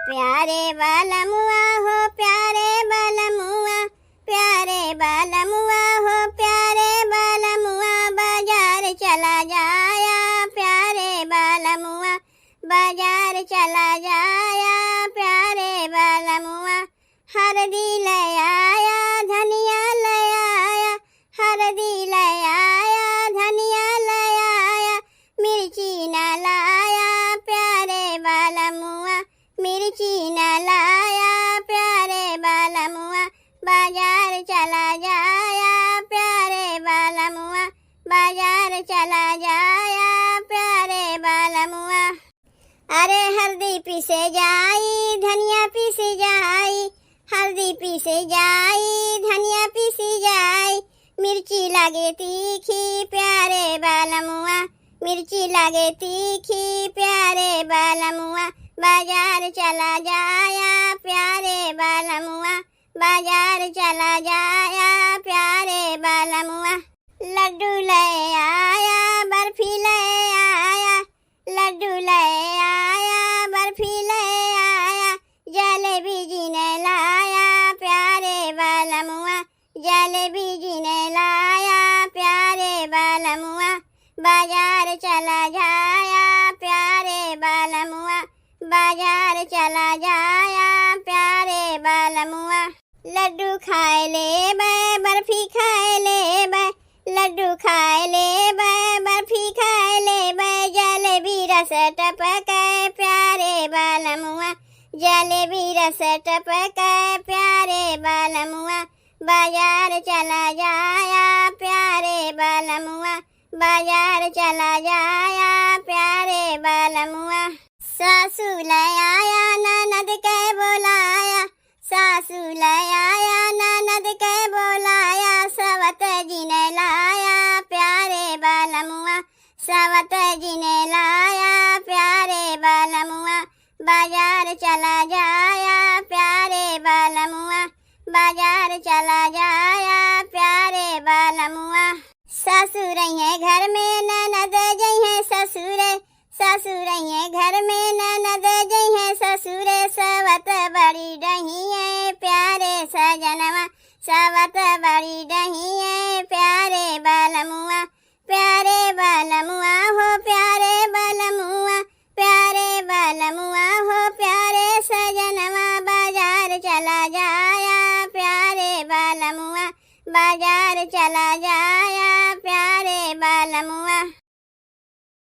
प्यारे बालमुआ हो प्यारे बालमुआ, प्यारे बालमुआ हो प्यारे बालमुआ, बाजार चला जाया प्यारे बालमुआ, बाजार चला जाया प्यारे बालमुआ। हरदी ले आया धनिया ले आया, हरदी ले आया धनिया ले आया, मिर्ची न लाया प्यारे बालमुआ, मिर्ची न लाया प्यारे बालमुआ, बाजार चला जाया प्यारे बालमुआ, बाजार चला जाया प्यारे बालमुआ। अरे हल्दी पीसे जाई धनिया पीसे जाई, हल्दी पीसे जाई धनिया पीसी जाई, मिर्ची लागे तीखी प्यारे बालमुआ, मिर्ची लागे तीखी प्यारे बालमुआ, बाजार चला जाया प्यारे बालमुआ, बाजार चला जाया प्यारे बालमुआ। लड्डू ले आया बर्फी ले आया, लड्डू ले आया बर्फी ले आया, जलेबी जी ने लाया प्यारे बालमुआ, जलेबी जी ने लाया प्यारे बालमुआ, बाजार चला जाया प्यारे बालमुआ, बाजार चला जाया प्यारे बालमुआ। लड्डू खाए ले बै बर्फी खाए ले बै, लड्डू खाए ले बै बर्फी खाए ले बै, जलेबी रस टपके प्यारे बालमुआ, जलेबी रस टपके प्यारे बालमुआ, बाजार चला जाया प्यारे बालमुआ, बाजार चला जाया प्यारे बालमुआ। सासू ले आया ननद के बोलाया, सासू ले आया ननद के बोलाया, सवत जी ने लाया प्यारे बालमुआ, सवत जी ने लाया प्यारे बालमुआ, बाजार चला जाया प्यारे बालमुआ, बाजार चला जाया प्यारे बालमुआ। ससुर घर में ननद जइहे ससुरे, ससुर घर में ननद जइहे ससुरे, सवत बड़ी डहिए प्यारे सजनवा, सवत बड़ी डहिए प्यारे बालमुआ, प्यारे बालमुआ हो प्यारे बालमुआ, प्यारे बालमुआ हो प्यारे सजनवा, बाजार चला जाया प्यारे बालमुआ, बाजार चला